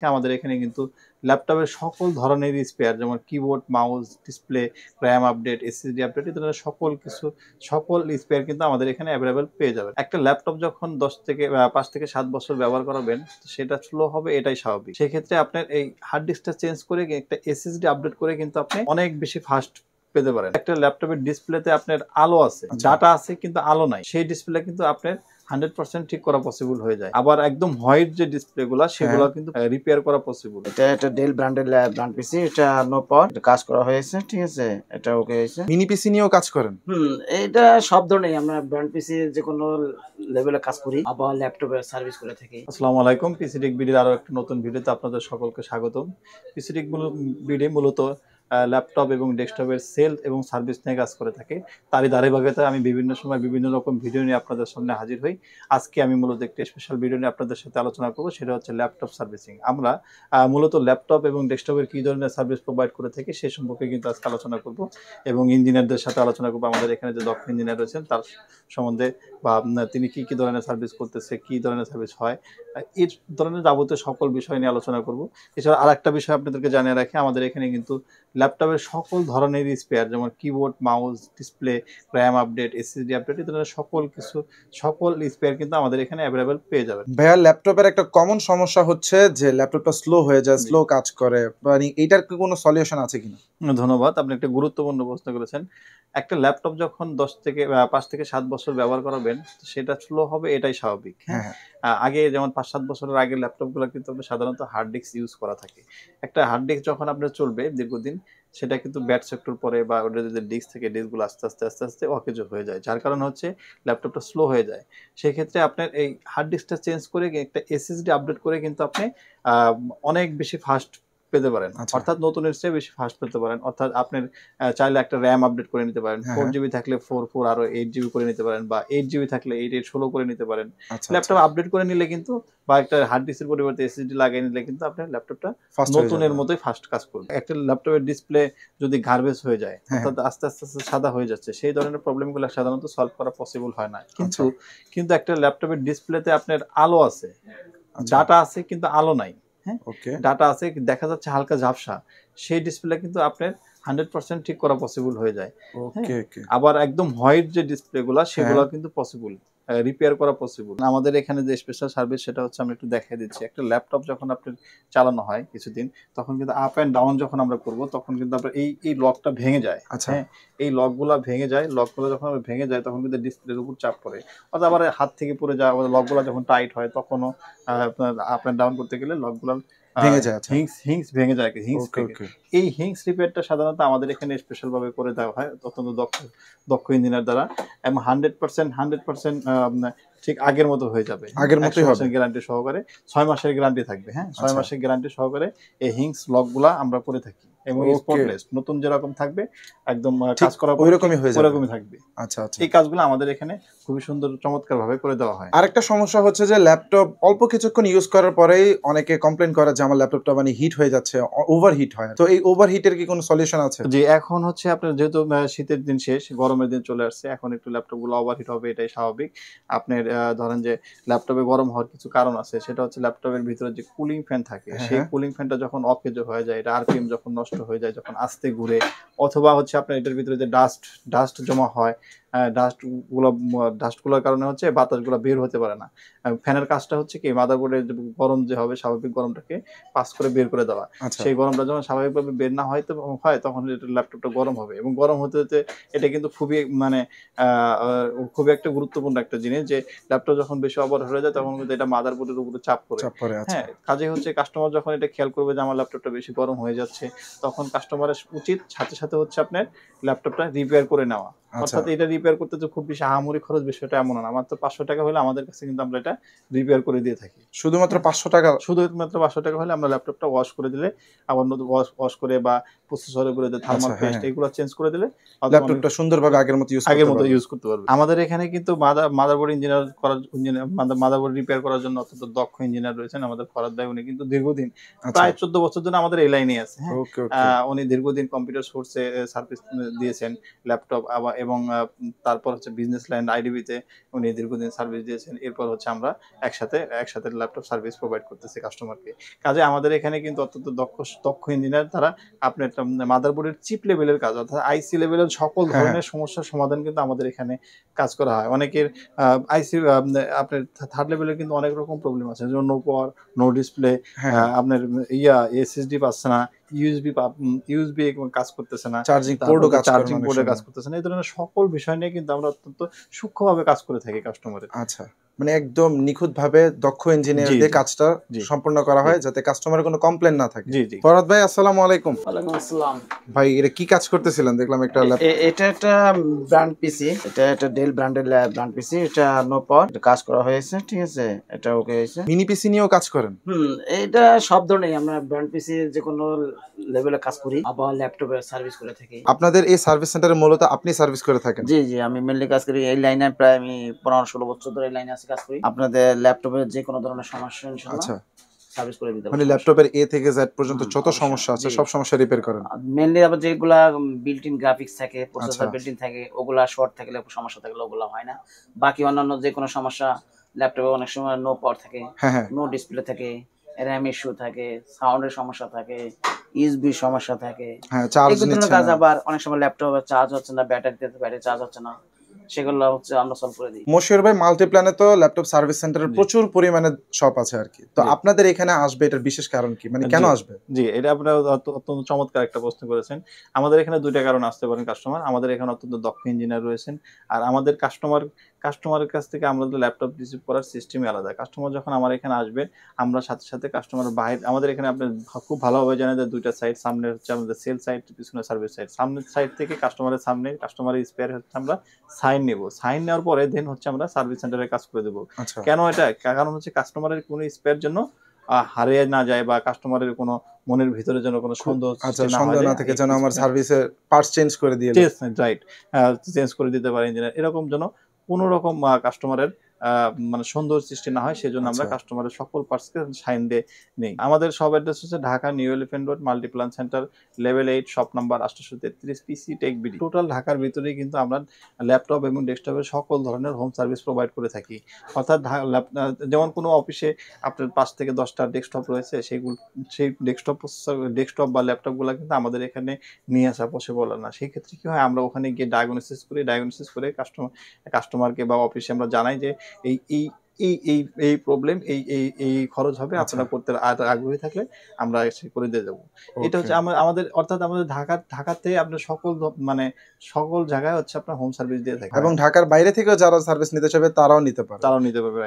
আমাদের এখানে কিন্তু ল্যাপটপের সকল ধরনেরই স্পেয়ার যেমন keyboard, mouse, display, RAM update, SSD update এই ধরনের সকল স্পেয়ার কিন্তু আমাদের এখানে এভেইলেবল পেয়ে যাবেন। একটা ল্যাপটপ যখন ৫ থেকে ৭ বছর ব্যবহার করাবেন সেটা স্লো হবে এটাই স্বাভাবিক। সেক্ষেত্রে আপনার এই হার্ড ডিস্কটা চেঞ্জ করে একটা SSD আপডেট করে কিন্তু আপনি অনেক বেশি ফাস্ট পেতে পারেন। একটা ল্যাপটপের ডিসপ্লেতে আপনার আলো আছে, ডাটা আছে কিন্তু আলো নাই। সেই ডিসপ্লে কিন্তু আপনার 100% ঠিক করা পসিবল হয়ে যায়। আবার একদম হোয়াইট যে ডিসপ্লে গুলা সেগুলো কিন্তু রিপেয়ার করা পসিবল। এটা ডেল ব্র্যান্ডের ব্র্যান্ড পিসি, এটা নো পাওয়ার কাজ করা হয়েছে, ঠিক আছে, এটা ওকে হয়েছে। মিনি পিসি নিয়েও কাজ করেন? এটা সব ধরনের আমরা ব্র্যান্ড পিসি যে কোনো লেভেলে কাজ করি, আবার ল্যাপটপের সার্ভিস করে থাকি। আসসালামু আলাইকুম, পিসি টেক বিডির আরো একটা নতুন ভিডিওতে আপনাদের সকলকে স্বাগতম। পিসি টেক বিডি মূলত ল্যাপটপ এবং ডেস্কটপের সেল এবং সার্ভিস নিয়ে কাজ করে থাকে। তারই ধারাবাহিকতায় আমি বিভিন্ন সময় বিভিন্ন রকম ভিডিও নিয়ে আপনাদের সামনে হাজির হই। আজকে আমি মূলত একটি স্পেশাল ভিডিও নিয়ে আপনাদের সাথে আলোচনা করব, সেটা হচ্ছে ল্যাপটপ সার্ভিসিং। আমরা মূলত ল্যাপটপ এবং ডেস্কটপের কী ধরনের সার্ভিস প্রোভাইড করে থাকি সে সম্পর্কে কিন্তু আজকে আলোচনা করব এবং ইঞ্জিনিয়ারদের সাথে আলোচনা করবো। আমাদের এখানে যে দক্ষ ইঞ্জিনিয়ার রয়েছেন তার সম্বন্ধে বা তিনি কী ধরনের সার্ভিস করতেছে, কী ধরনের সার্ভিস হয়, এই ধরনের যাবতীয় সকল বিষয় নিয়ে আলোচনা করব। এছাড়া আরেকটা বিষয় আপনাদেরকে জানিয়ে রাখি, আমাদের এখানে কিন্তু ল্যাপটপের সকল ধরনেরই স্পেয়ার যেমন keyboard, mouse, display, RAM update, SSD update এই ধরনের সকল স্পেয়ার কিন্তু আমাদের এখানে অ্যাভেলেবেল পেয়ে যাবেন। ভাইয়া, ল্যাপটপের একটা কমন সমস্যা হচ্ছে যে ল্যাপটপটা স্লো হয়ে যায়, স্লো কাজ করে, মানে এইটার কি কোনো সলিউশন আছে কিনা? ধন্যবাদ, আপনি একটা গুরুত্বপূর্ণ প্রশ্ন করেছেন। একটা ল্যাপটপ যখন ৫ থেকে ৭ বছর ব্যবহার করাবেন সেটা স্লো হবে এটাই স্বাভাবিক। হ্যাঁ, আগে যেমন ৫-৭ বছরের আগে ল্যাপটপগুলো কিন্তু সাধারণত হার্ড ডিস্ক ইউজ করা থাকে। একটা হার্ড ডিস্ক যখন আপনার চলবে দীর্ঘদিন সেটা কিন্তু ব্যাড সেক্টর পরে বা ওটা যদি ডিস্ক থেকে ডিস্কগুলো আস্তে আস্তে অকেজো হয়ে যায়, যার কারণে হচ্ছে ল্যাপটপটা স্লো হয়ে যায়। সেক্ষেত্রে আপনার এই হার্ড ডিস্কটা চেঞ্জ করে একটা SSD আপডেট করে কিন্তু আপনি অনেক বেশি ফাস্ট পেতে পারেন, অর্থাৎ নতুনের চেয়ে বেশি ফাস্ট পেতে পারেন। অর্থাৎ আপনার চাইলে একটা RAM আপডেট করে নিতে পারেন, 4GB থাকলে 4 আরো 8GB করে নিতে পারেন, বা 8GB থাকলে 8 করে নিতে পারেন। ল্যাপটপ আপডেট করে নিলে কিন্তু বা একটা হার্ড ডিস্কের পরিবর্তে SSD লাগিয়ে নিলে কিন্তু আপনার ল্যাপটপটা নতুনের মতোই ফাস্ট কাজ করবে। একটা ল্যাপটপের ডিসপ্লে যদি গার্বেজ হয়ে যায়, অর্থাৎ আস্তে আস্তে সাদা হয়ে যাচ্ছে, সেই ধরনের প্রবলেমগুলো সাধারণত সলভ করা পসিবল হয় না। কিন্তু একটা ল্যাপটপের ডিসপ্লেতে আপনার আলো আছে, ডাটা আছে কিন্তু আলো নাই। হ্যাঁ, ডাটা আছে দেখা যাচ্ছে হালকা ঝাপসা, সেই ডিসপ্লে কিন্তু আপনার 100% ঠিক করা পসিবল হয়ে যায়। আবার একদম হোয়াইট যে ডিসপ্লে গুলা সেগুলো কিন্তু পসিবল রিপেয়ার করা পসিবল। আমাদের এখানে যে স্পেশাল সার্ভিস সেটা হচ্ছে আমি একটু দেখিয়ে দিচ্ছি। একটা ল্যাপটপ যখন আপনার চালানো হয় কিছুদিন, তখন কিন্তু আপ অ্যান্ড ডাউন যখন আমরা করব তখন কিন্তু আপনার এই লকটা ভেঙে যায়। হ্যাঁ, এই লকগুলো ভেঙে যায়, লকগুলো যখন ভেঙে যায় তখন কিন্তু ডিসপ্লের উপর চাপ পড়ে, অথবা আবার হাত থেকে পড়ে যায়। আবার লকগুলো যখন টাইট হয় তখনও আপনার আপ অ্যান্ড ডাউন করতে গেলে লকগুলো ভেঙে যায়, হিংস ভেঙে যায়। এই হিংস রিপেয়ারটা সাধারণত আমাদের এখানে স্পেশাল ভাবে করে দেওয়া হয় অত্যন্ত দক্ষ ইঞ্জিনিয়ার দ্বারা, এবং 100% ঠিক আগের মতো হয়ে যাবে। আগের মতোই হবে, গ্যারান্টি সহকারে 6 মাসের গ্যারান্টি থাকবে। হ্যাঁ, 6 মাসের গ্যারান্টি সহকারে এই হিংস লকগুলা আমরা করে থাকি এবং স্পটলেস নতুন যেরকম থাকবে একদম কাজ করা ওইরকমই হয়ে যাবে, ওইরকমই থাকবে। এই কাজগুলো আমাদের এখানে খুবই সুন্দর চমৎকার ভাবে করে দেওয়া হয়। আরেকটা সমস্যা হচ্ছে যে ল্যাপটপ অল্প কিছুক্ষণ ইউজ করার পরেই অনেকে কমপ্লেইন করে যে আমার ল্যাপটপটা মানে হিট হয়ে যাচ্ছে, ওভারহিট হয়। তো এই ওভারহিটের কি কোনো সলিউশন আছে? জি, এখন হচ্ছে আপনার যেহেতু শীতের দিন শেষ, গরমের দিন চলে আসছে, এখন একটু ল্যাপটপগুলো ওভারহিট হবে এটাই স্বাভাবিক। আপনার ধরেন যে ল্যাপটপে গরম হওয়ার কিছু কারণ আছে, সেটা হচ্ছে ল্যাপটপের ভিতরে যে কুলিং ফ্যান থাকে সেই কুলিং ফ্যানটা যখন অকেজো হয়ে যায়, এটা RPM যখন নষ্ট হয়ে যায়, যখন আস্তে ঘুরে, অথবা হচ্ছে আপনার এটার ভিতরে যে ডাস্ট জমা হয়, ডাস্টগুলোর কারণে হচ্ছে বাতাসগুলো বের হতে পারে না। ফ্যানের কাজটা হচ্ছে কি মাদারবোর্ডের গরম যে হবে স্বাভাবিক গরমটাকে পাস করে বের করে দেওয়া। সেই গরমটা যখন স্বাভাবিকভাবে বের না হয় তখন ল্যাপটপটা গরম হবে, এবং গরম হতে হতে এটা কিন্তু খুবই খুবই একটা গুরুত্বপূর্ণ একটা জিনিস যে ল্যাপটপ যখন বেশি ওভার হয়ে যায় তখন কিন্তু এটা মাদারবোর্ডের উপরে চাপ পড়ে। হ্যাঁ, কাজে হচ্ছে কাস্টমার যখন এটা খেয়াল করবে যে আমার ল্যাপটপটা বেশি গরম হয়ে যাচ্ছে, তখন কাস্টমারের উচিত সাথে হচ্ছে আপনার ল্যাপটপটা রিপেয়ার করে নেওয়া। অর্থাৎ এটা রিপেয়ার করতে যে খুব বেশি আহামরি খরচ বিষয়টা এমন না, মাত্র 500 টাকা হলে আমাদের কাছে কিন্তু আমরা এটা রিপেয়ার করে দিয়ে থাকি। শুধুমাত্র 500 টাকা? শুধুমাত্র 500 টাকা হলে আমরা ল্যাপটপটা ওয়াশ করে দিলে, আবার নতুন ওয়াশ করে বা প্রসেসরে করে দিলে, থার্মাল পেস্ট এগুলো চেঞ্জ করে দিলে ল্যাপটপটা সুন্দরভাবে আগের মতো ইউজ করতে পারবে। আমাদের এখানে কিন্তু মাদারবোর্ড মাদারবোর্ড রিপেয়ার করার জন্য অত্যন্ত দক্ষ ইঞ্জিনিয়ার রয়েছেন আমাদের ফরাদ ভাই। উনি কিন্তু দীর্ঘদিন প্রায় 14 বছর ধরে আমাদের এই লাইনে আছে। হ্যাঁ, উনি দীর্ঘদিন কম্পিউটার সোর্সে সার্ভিস দিয়েছেন ল্যাপটপ এবং তারপর হচ্ছে বিজনেস লাইন আইডিবিতে উনি দীর্ঘদিন সার্ভিস দিয়েছেন। এরপর হচ্ছে আমরা একসাথে ল্যাপটপ সার্ভিস প্রোভাইড করতেছি কাস্টমারকে। কাজে আমাদের এখানে কিন্তু অত্যন্ত দক্ষ ইঞ্জিনিয়ার তারা আপনার মাদারবোর্ডের চিপ লেভেলের কাজ অর্থাৎ আইসি লেভেলের সকল ধরনের সমস্যার সমাধান কিন্তু আমাদের এখানে কাজ করা হয়। অনেকের আইসি আপনার থার্ড লেভেলের কিন্তু অনেক রকম প্রবলেম আছে, যেমন নো পাওয়ার, নো ডিসপ্লে, আপনার এসএসডি পাচ্ছে না, ইউএসবি কাজ করতেছে না, চার্জিং বোর্ডে কাজ করতেছে না। এই ধরনের সকল বিষয় নিয়ে কিন্তু আমরা অত্যন্ত সূক্ষ্মভাবে কাজ করে থাকি কাস্টমারের। আচ্ছা, মানে একদম নিখুঁতভাবে দক্ষ ইঞ্জিনিয়ার দিয়ে কাজটা সম্পূর্ণ করা হয় যাতে কাস্টমারের কোনো কমপ্লেইন না থাকে। জি জি। ফরহাদ ভাই আসসালামু আলাইকুম। ওয়ালাইকুম আসসালাম। ভাই এটা কি কাজ করতেছিলেন? দেখলাম একটা এটা একটা ব্র্যান্ড পিসি, এটা একটা ডেল ব্র্যান্ডের ব্র্যান্ড পিসি, এটা নো পাওয়ার কাজ করা হয়েছে, ঠিক আছে, এটা ওকে হয়েছে। মিনি পিসি নিয়েও কাজ করেন? এটা সব ধরনের আমরা ব্র্যান্ড পিসি যে কোনো লেভেলে কাজ করি, আবার ল্যাপটপের সার্ভিস করে থাকি। আপনাদের এই সার্ভিস সেন্টারে মূলত আপনি সার্ভিস করে থাকেন? জি জি, আমি মেনলি কাজ করি এই লাইনে, প্রায় আমি 15-16 বছর ধরে এই লাইনে আছে কাজ করি। আপনাদের ল্যাপটপের যে কোনো ধরনের সমস্যা ইনশাআল্লাহ সার্ভিস করে দিতে পারি। মানে ল্যাপটপের এ থেকে জেড পর্যন্ত যত সমস্যা আছে সব সমস্যা রিপেয়ার করেন? মেনলি আবার যেগুলা বিল্ট ইন গ্রাফিক্স থাকে, প্রসেসর বিল্ট ইন থাকে, ওগুলা শর্ট থাকলে সমস্যা থাকলে ওগুলা হয় না। বাকি অন্যান্য যে কোনো সমস্যা, ল্যাপটপে অনেক সময় নো পাওয়ার থাকে, নো ডিসপ্লে থাকে, র‍্যাম ইস্যু থাকে, সাউন্ডের সমস্যা থাকে, ইউএসবি সমস্যা থাকে, চার্জ নিচ্ছে না। কাজ আবার অনেক সময় ল্যাপটপে চার্জ হচ্ছে না, ব্যাটারি চার্জ হচ্ছে না, সেগুলো হচ্ছে আমরা সলভ করে দিই। মশিউর ভাই, মাল্টিপ্ল্যানে তো ল্যাপটপ সার্ভিস সেন্টারের প্রচুর পরিমাণে শপ আছে আর কি, তো আপনাদের এখানে আসবে এটার বিশেষ কারণ কি, মানে কেন আসবে? জি, এটা আপনারা অত্যন্ত চমৎকার একটা প্রশ্ন করেছেন। আমাদের এখানে দুইটা কারণ আসতে পারেন কাস্টমার। আমাদের এখানে অত্যন্ত দক্ষ ইঞ্জিনিয়ার রয়েছেন, আর আমাদের কাস্টমারের কাছ থেকে আমরা ল্যাপটপ রিসিভ করার সিস্টেমই আলাদা। কাস্টমার যখন আমার এখানে আসবে, আমরা সাথে সাথে কাস্টমার বাইরে, আমাদের এখানে আপনি খুব ভালোভাবে জানেন যে দুইটা সাইড, সামনে হচ্ছে আমাদের সেল সাইড, পিছনে সার্ভিস সাইড। সামনের সাইড থেকে কাস্টমারের সামনে কাস্টমারের স্পেয়ার হচ্ছে আমরা সাইন নেব, সাইন নেওয়ার পরে দেন হচ্ছে আমরা সার্ভিস সেন্টারে কাজ করে দেবো। কেন এটা? কারণ হচ্ছে কাস্টমারের কোনো স্পেয়ার জন্য হারিয়ে না যায়, বা কাস্টমারের কোনো মনের ভিতরে যেন কোনো সন্দেহ না থাকে যেন আমার সার্ভিসের পার্টস চেঞ্জ করে দিয়ে রাইট চেঞ্জ করে দিতে পারে ইঞ্জিনিয়ার, এরকম যেন কোনো রকম কাস্টমারের মানে সন্দেহ সৃষ্টি না হয়, সেজন্য আমরা কাস্টমারের সকল পার্টসকে সাইন দিয়ে নেই। আমাদের সব অ্যাড্রেস হচ্ছে Dhaka new elephant road, Multiplan centre, level 8, shop number 833, পিসি টেক বিডি। টোটাল ঢাকার ভিতরেই কিন্তু আমরা ল্যাপটপ এবং ডেস্কটপের সকল ধরনের হোম সার্ভিস প্রোভাইড করে থাকি। অর্থাৎ যেমন কোনো অফিসে আপনার 5 থেকে 10টা ডেস্কটপ রয়েছে, সেই ডেস্কটপ বা ল্যাপটপগুলো কিন্তু আমাদের এখানে নিয়ে আসা পসিবল না। সেই ক্ষেত্রে কি হয়, আমরা ওখানে গিয়ে ডায়াগনোসিস করে কাস্টমারকে বা অফিসে আমরা জানাই যে এই প্রবলেম, এই খরচ হবে, আপনারা করতে আগ্রহী থাকলে আমরা করে দিয়ে যাবো। এটা হচ্ছে আমাদের, অর্থাৎ আমাদের ঢাকাতে আপনার সকল জায়গায় হচ্ছে আপনার হোম সার্ভিস দিয়ে থাকি, এবং ঢাকার বাইরে থেকেও যারা সার্ভিস নিতে চাইবে তারাও নিতে পারবে।